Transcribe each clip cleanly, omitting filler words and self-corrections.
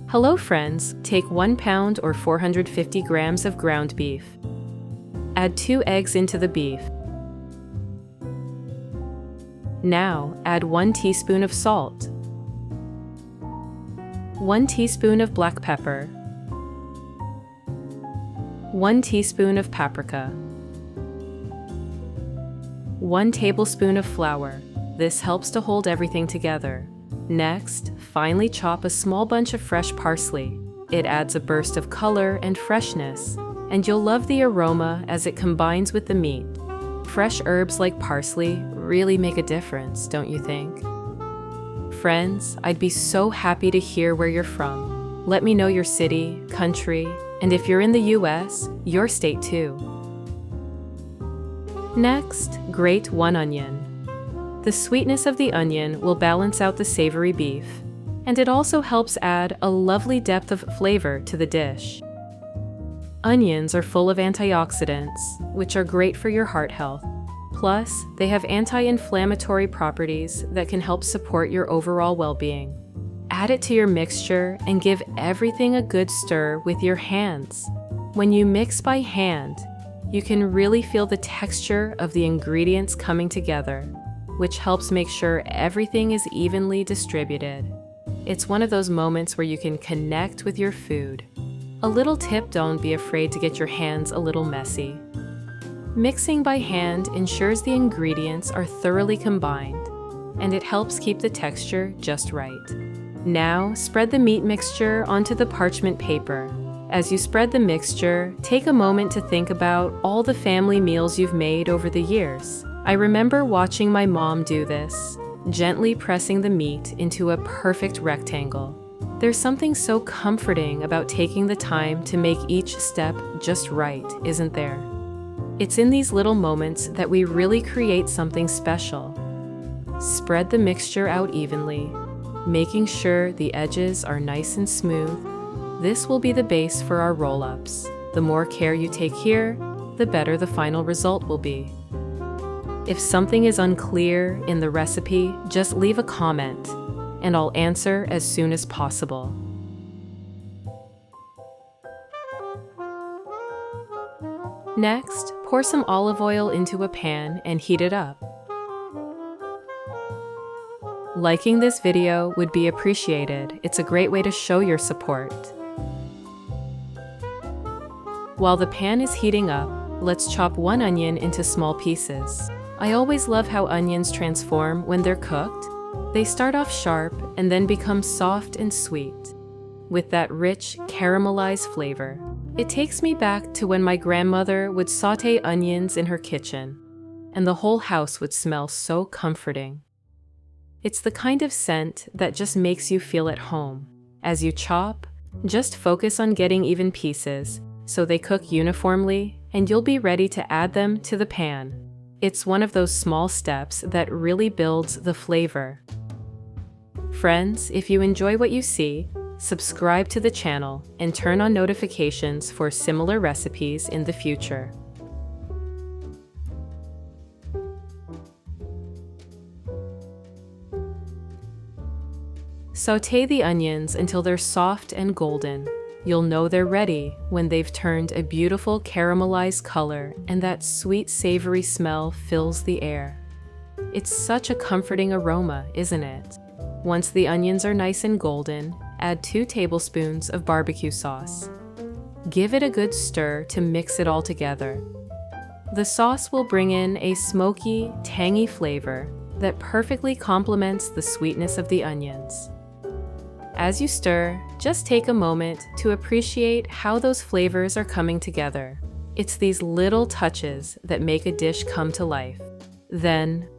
Hello friends, take 1 pound or 450 grams of ground beef. Add 2 eggs into the beef. Now, add 1 teaspoon of salt, 1 teaspoon of black pepper, 1 teaspoon of paprika, 1 tablespoon of flour. This helps to hold everything together. Next, finely chop a small bunch of fresh parsley. It adds a burst of color and freshness, and you'll love the aroma as it combines with the meat. Fresh herbs like parsley really make a difference, don't you think? Friends, I'd be so happy to hear where you're from. Let me know your city, country, and if you're in the US, your state too. Next, grate 1 onion. The sweetness of the onion will balance out the savory beef, and it also helps add a lovely depth of flavor to the dish. Onions are full of antioxidants, which are great for your heart health. Plus, they have anti-inflammatory properties that can help support your overall well-being. Add it to your mixture and give everything a good stir with your hands. When you mix by hand, you can really feel the texture of the ingredients coming together, which helps make sure everything is evenly distributed. It's one of those moments where you can connect with your food. A little tip: don't be afraid to get your hands a little messy. Mixing by hand ensures the ingredients are thoroughly combined, and it helps keep the texture just right. Now, spread the meat mixture onto the parchment paper. As you spread the mixture, take a moment to think about all the family meals you've made over the years. I remember watching my mom do this, gently pressing the meat into a perfect rectangle. There's something so comforting about taking the time to make each step just right, isn't there? It's in these little moments that we really create something special. Spread the mixture out evenly, making sure the edges are nice and smooth. This will be the base for our roll-ups. The more care you take here, the better the final result will be. If something is unclear in the recipe, just leave a comment, and I'll answer as soon as possible. Next, pour some olive oil into a pan and heat it up. Liking this video would be appreciated. It's a great way to show your support. While the pan is heating up, let's chop 1 onion into small pieces. I always love how onions transform when they're cooked. They start off sharp and then become soft and sweet, with that rich, caramelized flavor. It takes me back to when my grandmother would saute onions in her kitchen, and the whole house would smell so comforting. It's the kind of scent that just makes you feel at home. As you chop, just focus on getting even pieces so they cook uniformly, and you'll be ready to add them to the pan. It's one of those small steps that really builds the flavor. Friends, if you enjoy what you see, subscribe to the channel and turn on notifications for similar recipes in the future. Sauté the onions until they're soft and golden. You'll know they're ready when they've turned a beautiful caramelized color and that sweet savory smell fills the air. It's such a comforting aroma, isn't it? Once the onions are nice and golden, add 2 tablespoons of barbecue sauce. Give it a good stir to mix it all together. The sauce will bring in a smoky, tangy flavor that perfectly complements the sweetness of the onions. As you stir, just take a moment to appreciate how those flavors are coming together. It's these little touches that make a dish come to life. Then,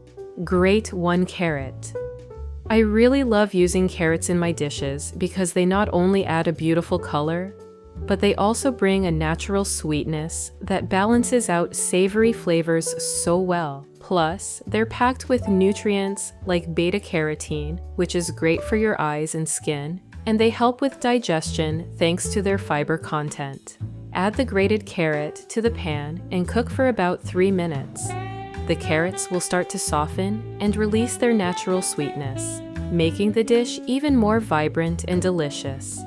grate 1 carrot. I really love using carrots in my dishes because they not only add a beautiful color, but they also bring a natural sweetness that balances out savory flavors so well. Plus, they're packed with nutrients like beta-carotene, which is great for your eyes and skin, and they help with digestion thanks to their fiber content. Add the grated carrot to the pan and cook for about 3 minutes. The carrots will start to soften and release their natural sweetness, making the dish even more vibrant and delicious.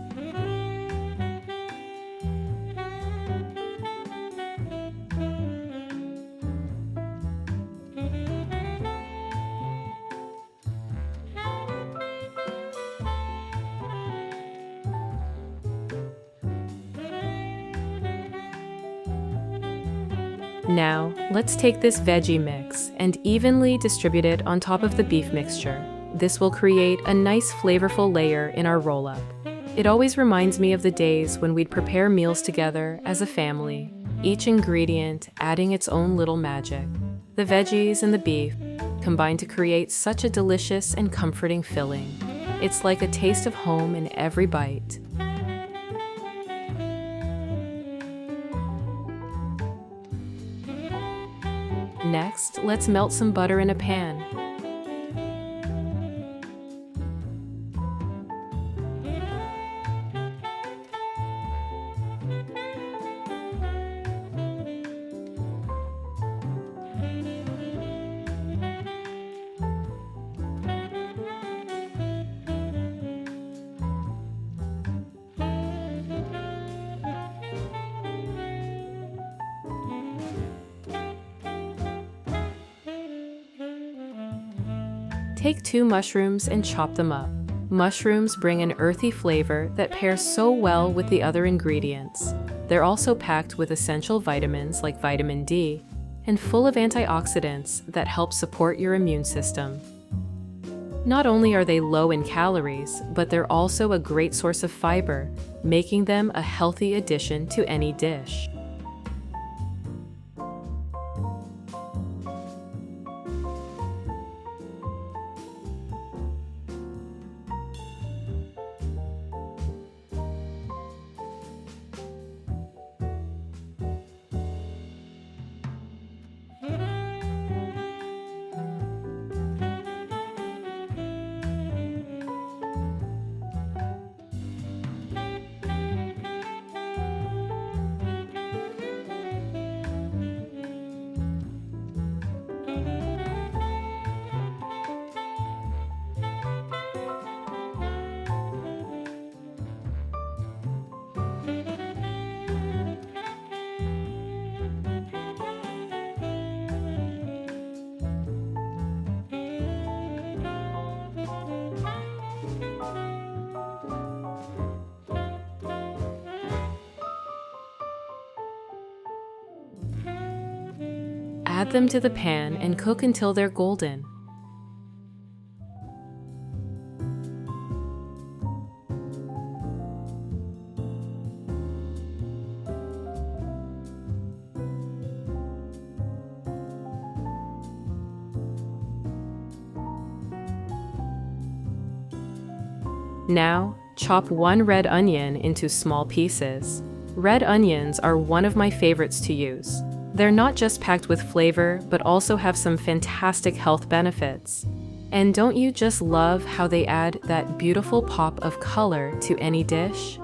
Now, let's take this veggie mix and evenly distribute it on top of the beef mixture. This will create a nice flavorful layer in our roll-up. It always reminds me of the days when we'd prepare meals together as a family, each ingredient adding its own little magic. The veggies and the beef combine to create such a delicious and comforting filling. It's like a taste of home in every bite. Next, let's melt some butter in a pan. Take 2 mushrooms and chop them up. Mushrooms bring an earthy flavor that pairs so well with the other ingredients. They're also packed with essential vitamins like vitamin D and full of antioxidants that help support your immune system. Not only are they low in calories, but they're also a great source of fiber, making them a healthy addition to any dish. Add them to the pan and cook until they're golden. Now, chop 1 red onion into small pieces. Red onions are one of my favorites to use. They're not just packed with flavor, but also have some fantastic health benefits. And don't you just love how they add that beautiful pop of color to any dish?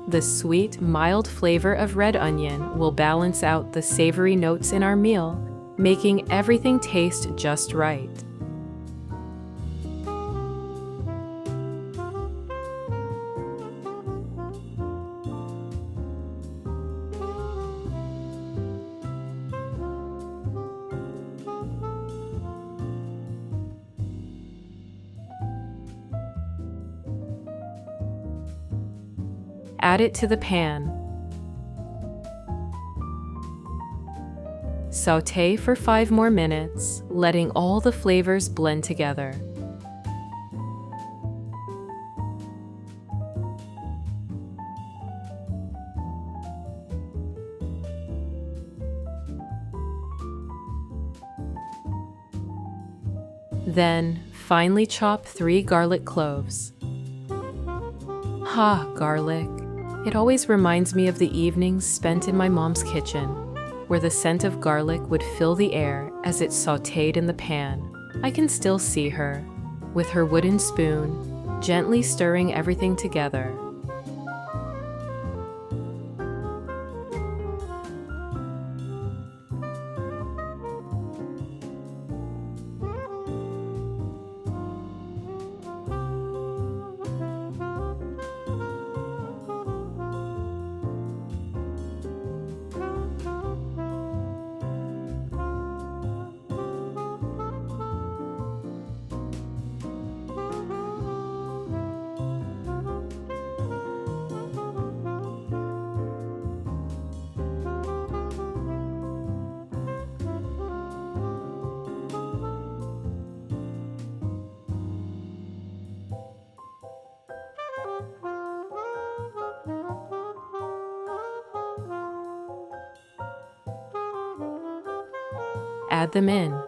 The sweet, mild flavor of red onion will balance out the savory notes in our meal, making everything taste just right. Add it to the pan. Sauté for 5 more minutes, letting all the flavors blend together. Then, finely chop 3 garlic cloves. Garlic. It always reminds me of the evenings spent in my mom's kitchen, where the scent of garlic would fill the air as it sautéed in the pan. I can still see her, with her wooden spoon, gently stirring everything together. add them in.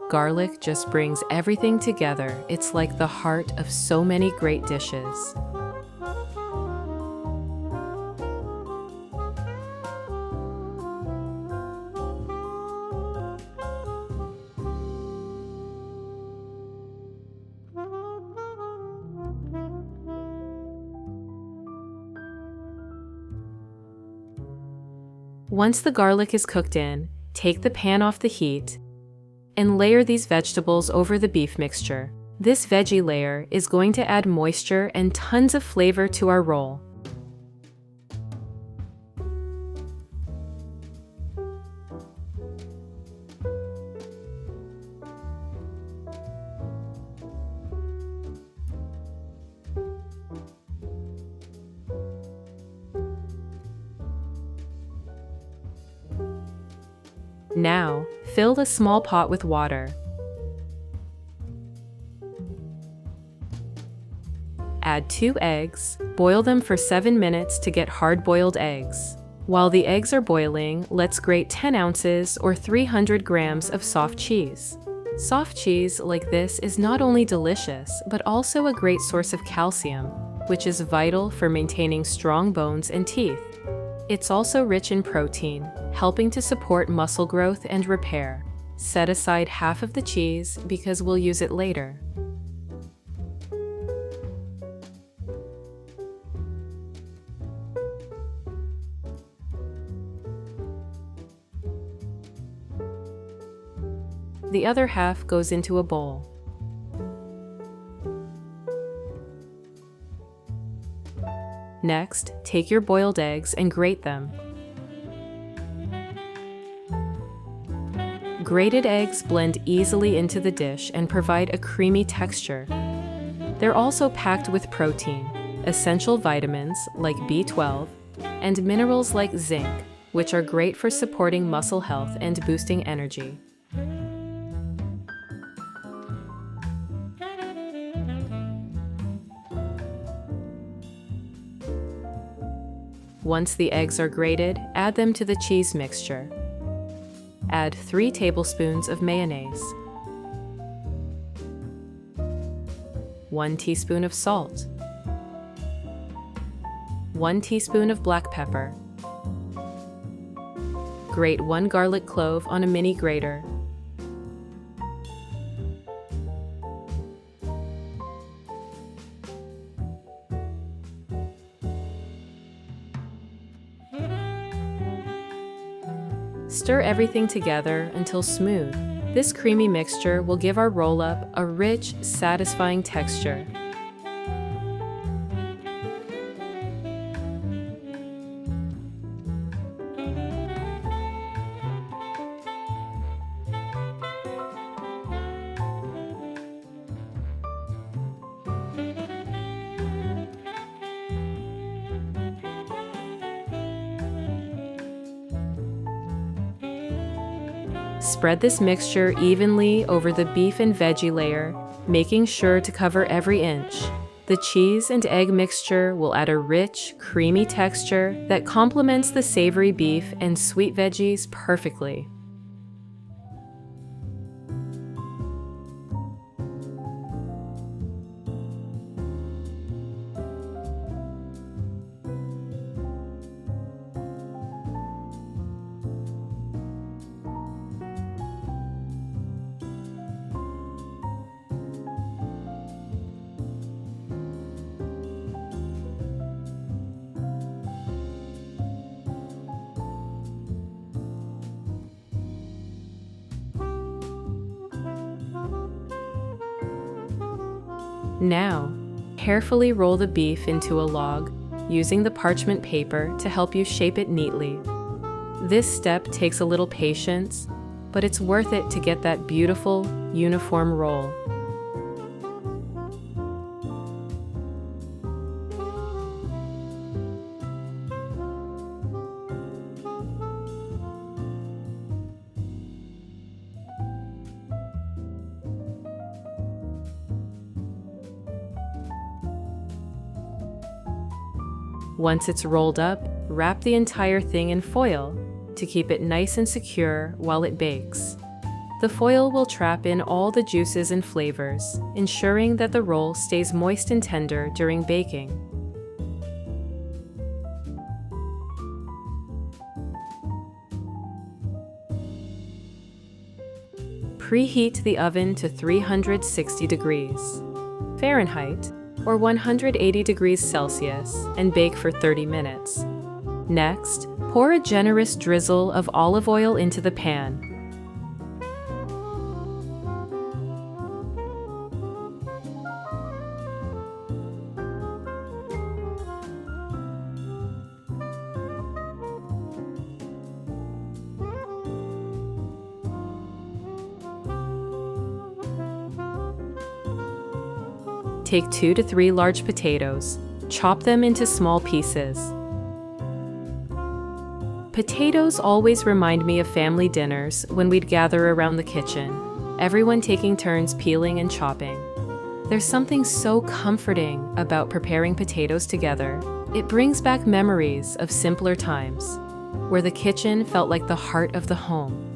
Garlic just brings everything together. It's like the heart of so many great dishes. Once the garlic is cooked in, take the pan off the heat and layer these vegetables over the beef mixture. This veggie layer is going to add moisture and tons of flavor to our roll. Now, fill a small pot with water. Add 2 eggs, boil them for 7 minutes to get hard-boiled eggs. While the eggs are boiling, let's grate 10 ounces or 300 grams of soft cheese. Soft cheese like this is not only delicious, but also a great source of calcium, which is vital for maintaining strong bones and teeth. It's also rich in protein, helping to support muscle growth and repair. Set aside half of the cheese because we'll use it later. The other half goes into a bowl. Next, take your boiled eggs and grate them. Grated eggs blend easily into the dish and provide a creamy texture. They're also packed with protein, essential vitamins like B12, and minerals like zinc, which are great for supporting muscle health and boosting energy. Once the eggs are grated, add them to the cheese mixture. Add 3 tablespoons of mayonnaise, 1 teaspoon of salt, 1 teaspoon of black pepper. Grate 1 garlic clove on a mini grater. Stir everything together until smooth. This creamy mixture will give our roll-up a rich, satisfying texture. Spread this mixture evenly over the beef and veggie layer, making sure to cover every inch. The cheese and egg mixture will add a rich, creamy texture that complements the savory beef and sweet veggies perfectly. Now, carefully roll the beef into a log, using the parchment paper to help you shape it neatly. This step takes a little patience, but it's worth it to get that beautiful, uniform roll. Once it's rolled up, wrap the entire thing in foil. to keep it nice and secure while it bakes. The foil will trap in all the juices and flavors, ensuring that the roll stays moist and tender during baking. Preheat the oven to 360 degrees Fahrenheit or 180 degrees Celsius and bake for 30 minutes. Next, pour a generous drizzle of olive oil into the pan. Take 2 to 3 large potatoes, chop them into small pieces. Potatoes always remind me of family dinners when we'd gather around the kitchen, everyone taking turns peeling and chopping. There's something so comforting about preparing potatoes together. It brings back memories of simpler times, where the kitchen felt like the heart of the home.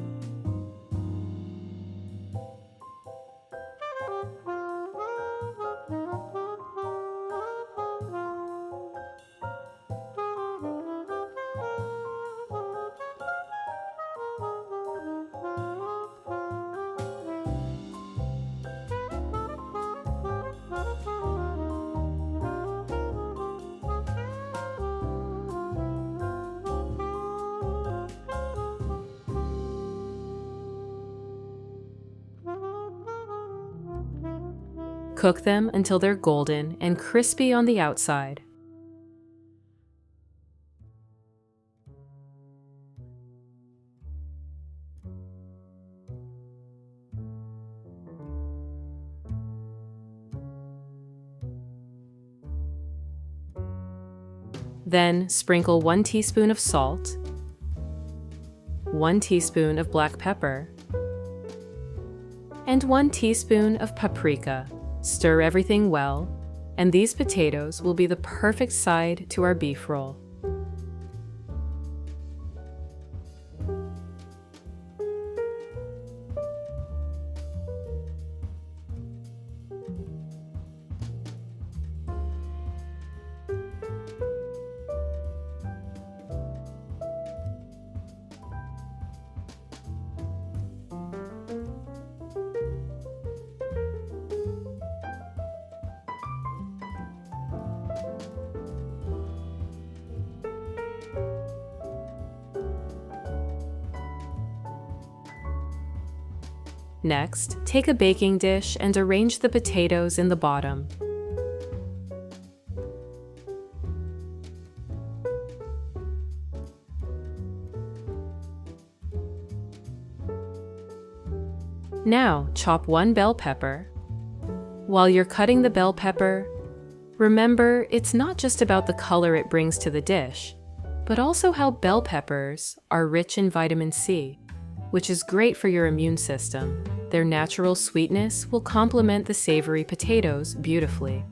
Cook them until they're golden and crispy on the outside. Then sprinkle 1 teaspoon of salt, 1 teaspoon of black pepper, and 1 teaspoon of paprika. Stir everything well, and these potatoes will be the perfect side to our beef roll. Next, take a baking dish and arrange the potatoes in the bottom. Now, chop 1 bell pepper. While you're cutting the bell pepper, remember it's not just about the color it brings to the dish, but also how bell peppers are rich in vitamin C, which is great for your immune system. Their natural sweetness will complement the savory potatoes beautifully.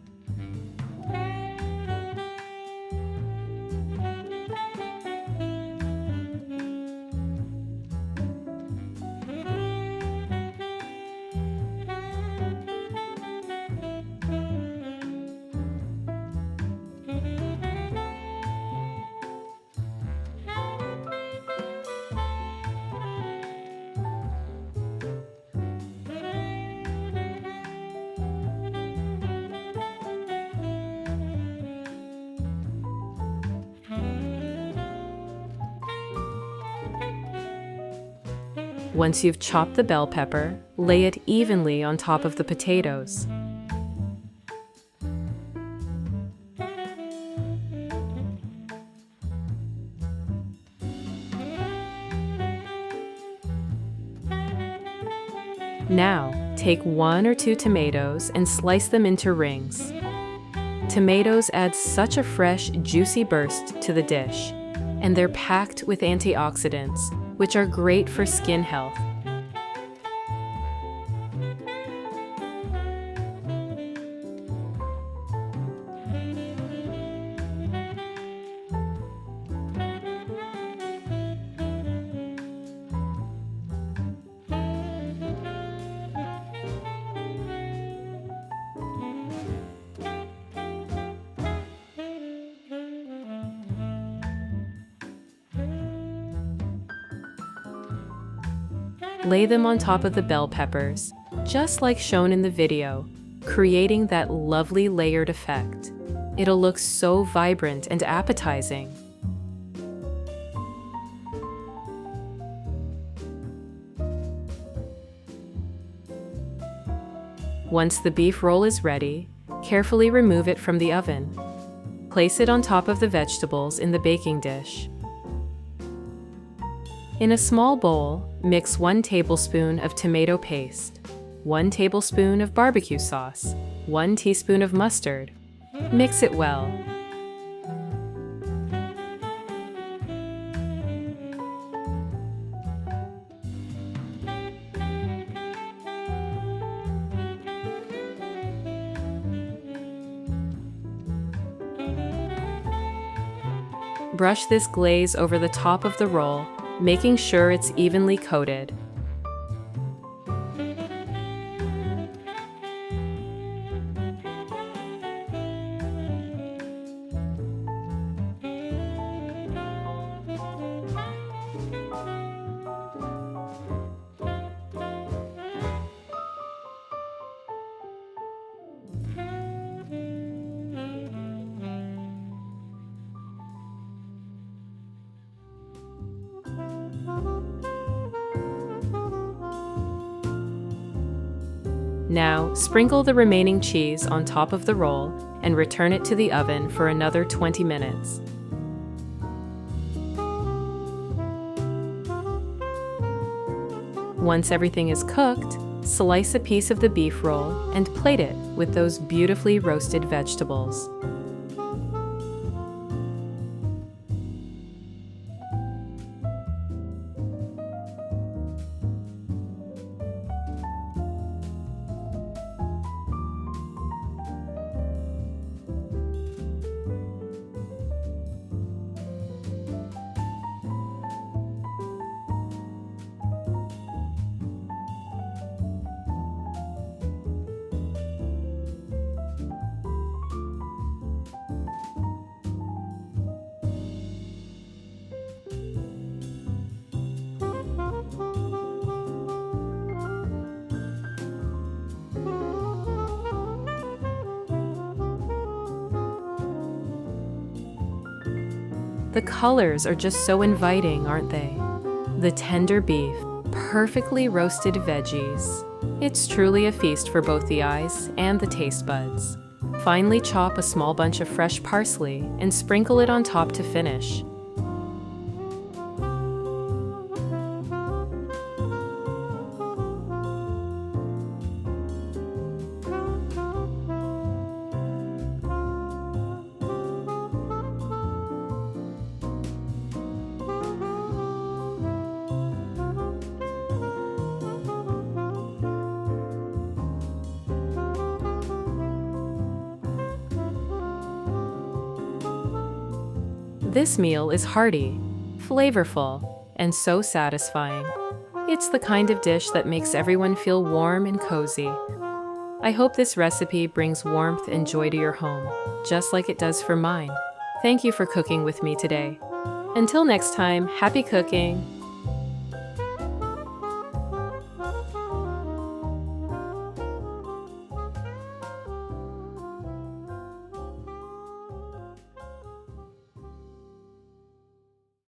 Once you've chopped the bell pepper, lay it evenly on top of the potatoes. Now, take 1 or 2 tomatoes and slice them into rings. Tomatoes add such a fresh, juicy burst to the dish, and they're packed with antioxidants, which are great for skin health. Lay them on top of the bell peppers, just like shown in the video, creating that lovely layered effect. It'll look so vibrant and appetizing. Once the beef roll is ready, carefully remove it from the oven. Place it on top of the vegetables in the baking dish. In a small bowl, mix 1 tablespoon of tomato paste, 1 tablespoon of barbecue sauce, 1 teaspoon of mustard. Mix it well. Brush this glaze over the top of the roll, making sure it's evenly coated. Now, sprinkle the remaining cheese on top of the roll and return it to the oven for another 20 minutes. Once everything is cooked, slice a piece of the beef roll and plate it with those beautifully roasted vegetables. The colors are just so inviting, aren't they? The tender beef, perfectly roasted veggies. It's truly a feast for both the eyes and the taste buds. Finely chop a small bunch of fresh parsley and sprinkle it on top to finish. This meal is hearty, flavorful, and so satisfying. It's the kind of dish that makes everyone feel warm and cozy. I hope this recipe brings warmth and joy to your home, just like it does for mine. Thank you for cooking with me today. Until next time, happy cooking!